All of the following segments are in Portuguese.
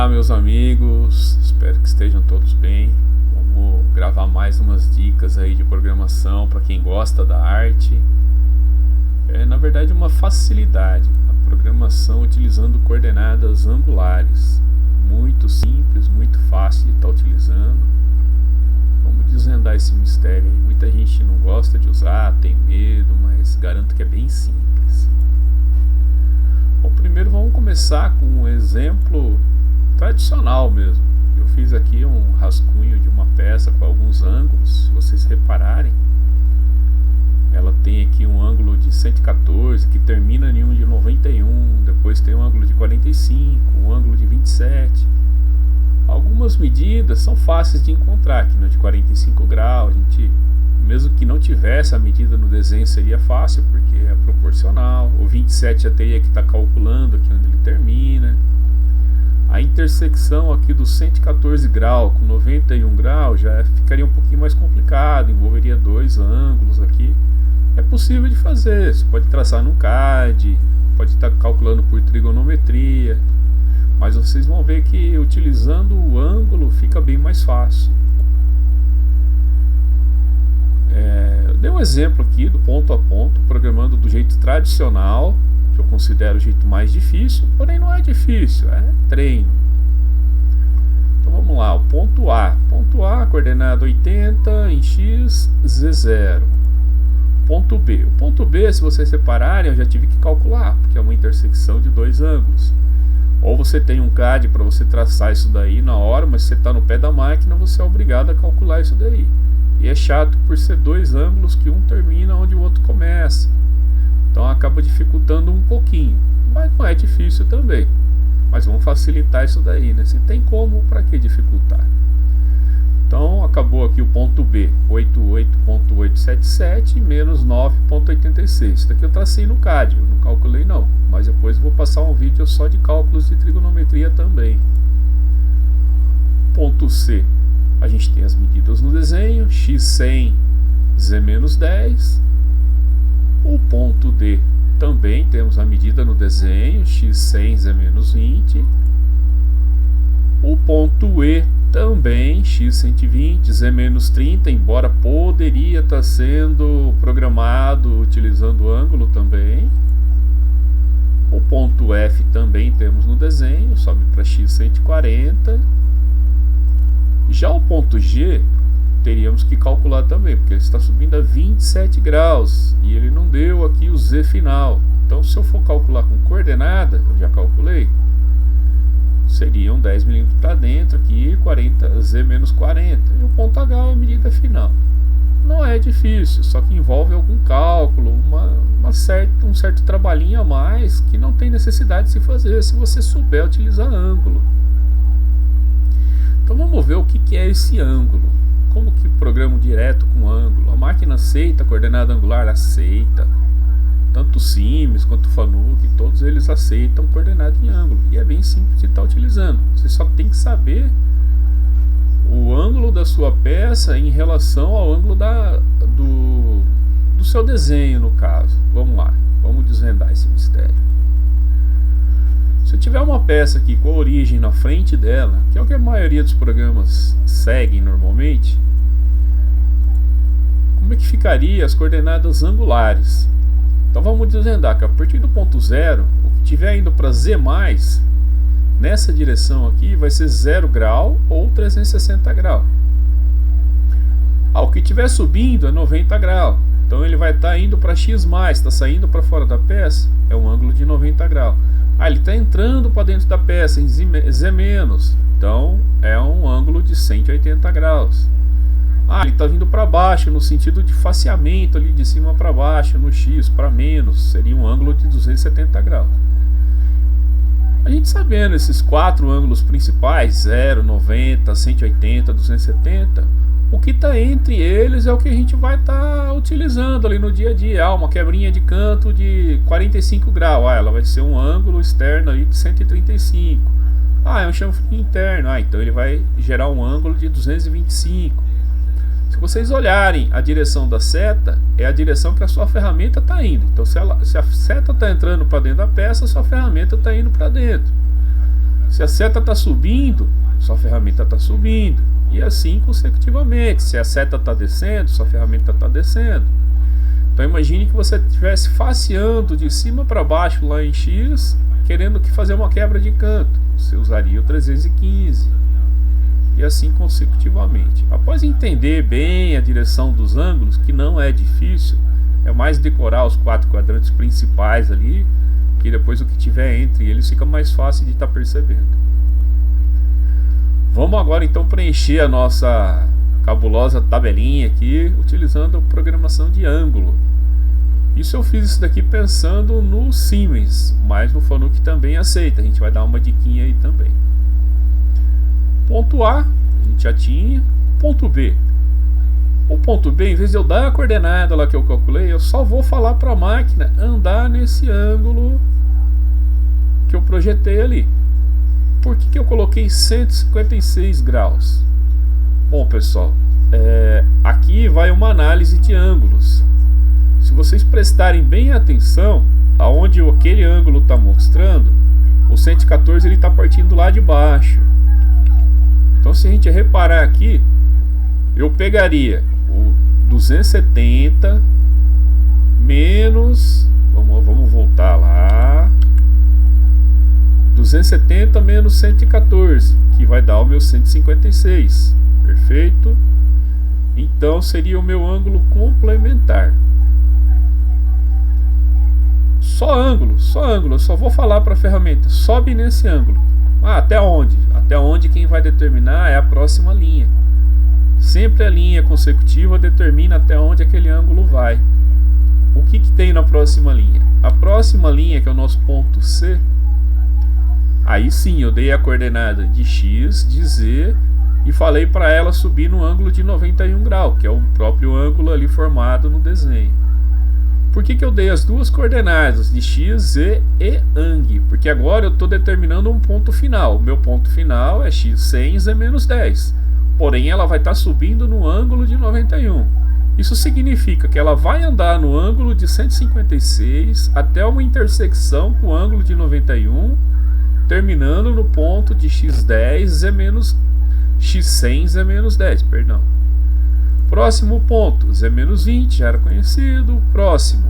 Olá, meus amigos, espero que estejam todos bem. Vamos gravar mais umas dicas aí de programação para quem gosta da arte. É na verdade uma facilidade, a programação utilizando coordenadas angulares. Muito simples, muito fácil de estar utilizando. Vamos desvendar esse mistério aí. Muita gente não gosta de usar, tem medo, mas garanto que é bem simples. Bom, primeiro vamos começar com um exemplo tradicional mesmo. Eu fiz aqui um rascunho de uma peça com alguns ângulos. Se vocês repararem, ela tem aqui um ângulo de 114 que termina em um de 91, depois tem um ângulo de 45, um ângulo de 27. Algumas medidas são fáceis de encontrar, aqui no de 45 graus, a gente, mesmo que não tivesse a medida no desenho, seria fácil, porque é proporcional. O 27 já teria que estar calculando aqui onde ele termina. A intersecção aqui do 114 graus com 91 graus já ficaria um pouquinho mais complicado, envolveria dois ângulos aqui. É possível de fazer, você pode traçar no CAD, pode estar calculando por trigonometria, mas vocês vão ver que utilizando o ângulo fica bem mais fácil. Eu dei um exemplo aqui do ponto a ponto, programando do jeito tradicional, que eu considero o jeito mais difícil, porém não é difícil, é treino. Então vamos lá, o ponto A, coordenada 80 em x, z0. Ponto B, o ponto B, se vocês separarem, eu já tive que calcular, porque é uma intersecção de dois ângulos. Ou você tem um CAD para você traçar isso daí na hora, mas se você está no pé da máquina, você é obrigado a calcular isso daí. E é chato por ser dois ângulos que um termina onde o outro começa. Então acaba dificultando um pouquinho, mas não é difícil também. Mas vamos facilitar isso daí, né? Se tem como, para que dificultar? Então acabou aqui o ponto B, 88.877 menos 9.86. Isso daqui eu tracei no CAD, eu não calculei não. Mas depois eu vou passar um vídeo só de cálculos de trigonometria também. Ponto C, a gente tem as medidas no desenho, x100, z-10. O ponto D, também temos a medida no desenho, x100, z-20. O ponto E, também x120, z-30, embora poderia estar sendo programado utilizando o ângulo também. O ponto F também temos no desenho, sobe para x140. Já o ponto G, teríamos que calcular também, porque ele está subindo a 27 graus e ele não deu aqui o Z final. Então se eu for calcular com coordenada, eu já calculei, seriam 10 mm para dentro aqui, 40, Z menos 40. E o ponto H é a medida final. Não é difícil, só que envolve algum cálculo, um certo trabalhinho a mais que não tem necessidade de se fazer se você souber utilizar ângulo. Então vamos ver o que é esse ângulo. Como que programo direto com ângulo? A máquina aceita a coordenada angular? Aceita. Tanto o Sims quanto o Fanuc, todos eles aceitam coordenada em ângulo. E é bem simples de estar utilizando. Você só tem que saber o ângulo da sua peça em relação ao ângulo do seu desenho, no caso. Vamos lá, vamos desvendar esse mistério. Se eu tiver uma peça aqui com a origem na frente dela, que é o que a maioria dos programas seguem normalmente, como é que ficaria as coordenadas angulares? Então vamos desvendar que a partir do ponto 0, o que estiver indo para Z+, nessa direção aqui vai ser 0 grau ou 360 graus. O que estiver subindo é 90 graus. Então ele vai estar indo para X+, está saindo para fora da peça, é um ângulo de 90 graus. Ele está entrando para dentro da peça em Z-, então é um ângulo de 180 graus. Ele está vindo para baixo, no sentido de faceamento ali de cima para baixo, no X para menos, seria um ângulo de 270 graus. A gente sabendo esses quatro ângulos principais, 0, 90, 180, 270, o que está entre eles é o que a gente vai estar utilizando ali no dia a dia. Uma quebrinha de canto de 45 graus, ela vai ser um ângulo externo aí de 135. É um chanfre interno, então ele vai gerar um ângulo de 225. Se vocês olharem a direção da seta, é a direção que a sua ferramenta está indo. Então se a seta está entrando para dentro da peça, a sua ferramenta está indo para dentro. Se a seta está subindo, sua ferramenta está subindo. E assim consecutivamente. Se a seta está descendo, sua ferramenta está descendo. Então imagine que você estivesse faceando de cima para baixo lá em X, querendo fazer uma quebra de canto. Você usaria o 315. E assim consecutivamente. Após entender bem a direção dos ângulos, que não é difícil, é mais decorar os 4 quadrantes principais ali, que depois o que tiver entre eles fica mais fácil de estar percebendo. Vamos agora então preencher a nossa cabulosa tabelinha aqui, utilizando a programação de ângulo. Isso eu fiz isso daqui pensando no Siemens, mas no Fanuc também aceita, a gente vai dar uma diquinha aí também. Ponto A, a gente já tinha. Ponto B. O ponto B, em vez de eu dar a coordenada lá que eu calculei, eu só vou falar para a máquina andar nesse ângulo que eu projetei ali. Por que eu coloquei 156 graus? Bom, pessoal, aqui vai uma análise de ângulos. Se vocês prestarem bem atenção, aonde aquele ângulo está mostrando, o 114 ele está partindo lá de baixo. Então, se a gente reparar aqui, eu pegaria o 270 menos, vamos voltar lá, 270 menos 114, que vai dar o meu 156, perfeito? Então, seria o meu ângulo complementar. Só ângulo, eu só vou falar para a ferramenta, sobe nesse ângulo. Até onde? Até onde quem vai determinar é a próxima linha. Sempre a linha consecutiva determina até onde aquele ângulo vai. O que tem na próxima linha? A próxima linha, que é o nosso ponto C, aí sim eu dei a coordenada de X, de Z e falei para ela subir no ângulo de 91 graus, que é o próprio ângulo ali formado no desenho. Por que eu dei as duas coordenadas de X, Z e ANG? Porque agora eu estou determinando um ponto final. O meu ponto final é X100, Z menos 10. Porém, ela vai estar subindo no ângulo de 91. Isso significa que ela vai andar no ângulo de 156 até uma intersecção com o ângulo de 91, terminando no ponto de X10, Z menos X100, Z menos 10, perdão. Próximo ponto, Z menos 20, já era conhecido. Próximo.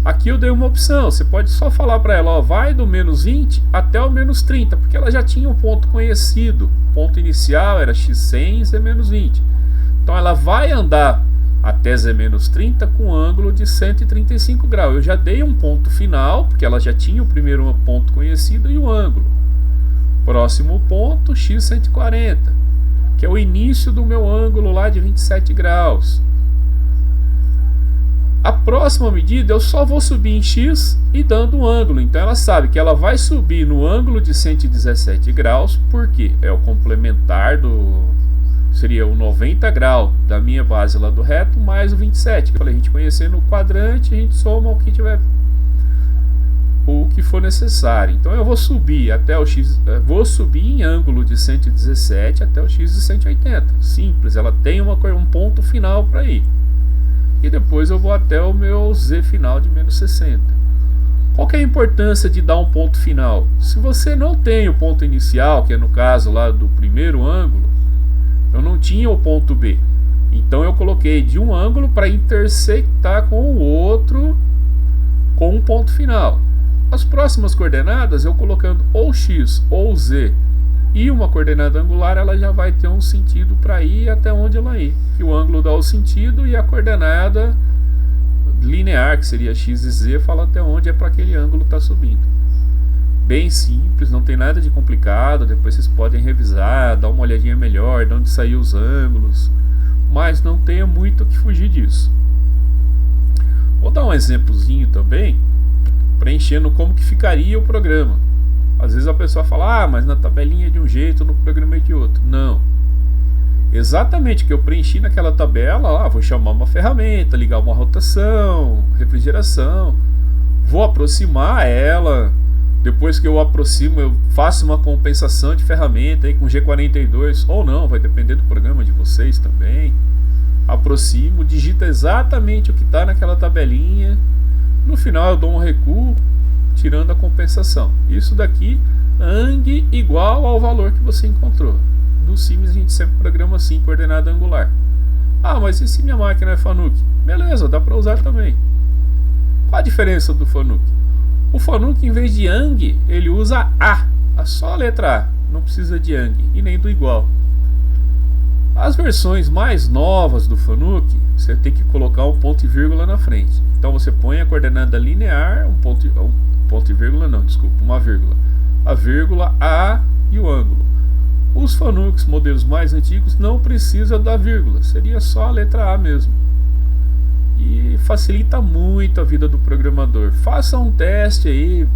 Aqui eu dei uma opção, você pode só falar para ela, ó, vai do menos 20 até o menos 30, porque ela já tinha um ponto conhecido. O ponto inicial era X100, Z menos 20. Então ela vai andar até Z menos 30 com ângulo de 135 graus. Eu já dei um ponto final, porque ela já tinha o primeiro ponto conhecido e o ângulo. Próximo ponto, X140. Que é o início do meu ângulo lá de 27 graus. A próxima medida eu só vou subir em X e dando um ângulo. Então ela sabe que ela vai subir no ângulo de 117 graus, porque é o complementar do... seria o 90 graus da minha base lá do reto, mais o 27. Que a gente conhecer no quadrante, a gente soma o que tiver, o que for necessário. Então eu vou subir até o X, vou subir em ângulo de 117 até o X de 180. Simples, ela tem um ponto final para ir. E depois eu vou até o meu Z final de menos 60. Qual que é a importância de dar um ponto final? Se você não tem o ponto inicial, que é no caso lá do primeiro ângulo, eu não tinha o ponto B. Então eu coloquei de um ângulo para intersectar com o outro com um ponto final. As próximas coordenadas, eu colocando ou X ou Z e uma coordenada angular, ela já vai ter um sentido para ir até onde ela ir. Que o ângulo dá o sentido e a coordenada linear, que seria X e Z, fala até onde é para aquele ângulo estar subindo. Bem simples, não tem nada de complicado. Depois vocês podem revisar, dar uma olhadinha melhor de onde saiu os ângulos, mas não tenha muito o que fugir disso. Vou dar um exemplozinho também, preenchendo como que ficaria o programa. Às vezes a pessoa fala, mas na tabelinha é de um jeito, no programa é de outro. Não. Exatamente o que eu preenchi naquela tabela, vou chamar uma ferramenta, ligar uma rotação, refrigeração, vou aproximar ela. Depois que eu aproximo, eu faço uma compensação de ferramenta aí com G42, ou não, vai depender do programa de vocês também. Aproximo, digita exatamente o que está naquela tabelinha. No final eu dou um recuo, tirando a compensação. Isso daqui ang igual ao valor que você encontrou. No Sims a gente sempre programa assim, coordenada angular. Ah, mas e se minha máquina é Fanuc? Beleza, dá para usar também. Qual a diferença do Fanuc? O Fanuc, em vez de ang, ele usa só a letra A, não precisa de ang e nem do igual. As versões mais novas do Fanuc, você tem que colocar um ponto e vírgula na frente. Então você põe a coordenada linear, uma vírgula. A vírgula, A e o ângulo. Os Fanucs modelos mais antigos não precisam da vírgula, seria só a letra A mesmo. E facilita muito a vida do programador. Façam um teste aí,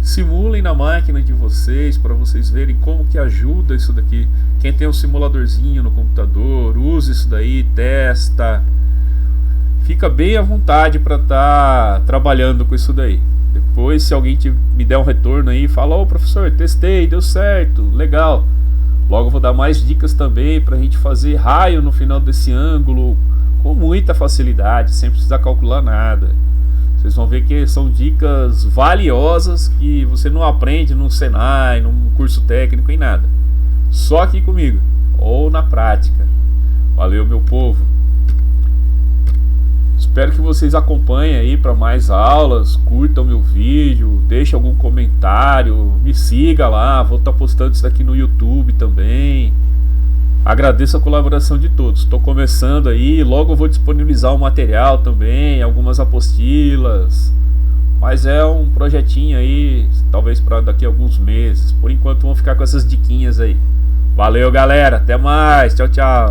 simulem na máquina de vocês para vocês verem como que ajuda isso daqui. Quem tem um simuladorzinho no computador, use isso daí, testa. Fica bem à vontade para estar trabalhando com isso daí. Depois, se alguém me der um retorno aí, fala: ô professor, testei, deu certo, legal. Logo vou dar mais dicas também para a gente fazer raio no final desse ângulo com muita facilidade, sem precisar calcular nada. Vocês vão ver que são dicas valiosas que você não aprende no Senai, num curso técnico, em nada. Só aqui comigo, ou na prática. Valeu, meu povo. Espero que vocês acompanhem aí para mais aulas, curtam meu vídeo, deixem algum comentário, me siga lá, vou estar postando isso daqui no YouTube também. Agradeço a colaboração de todos. Estou começando aí, logo eu vou disponibilizar o material também, algumas apostilas. Mas é um projetinho aí, talvez para daqui a alguns meses. Por enquanto vamos ficar com essas diquinhas aí. Valeu, galera, até mais, tchau, tchau.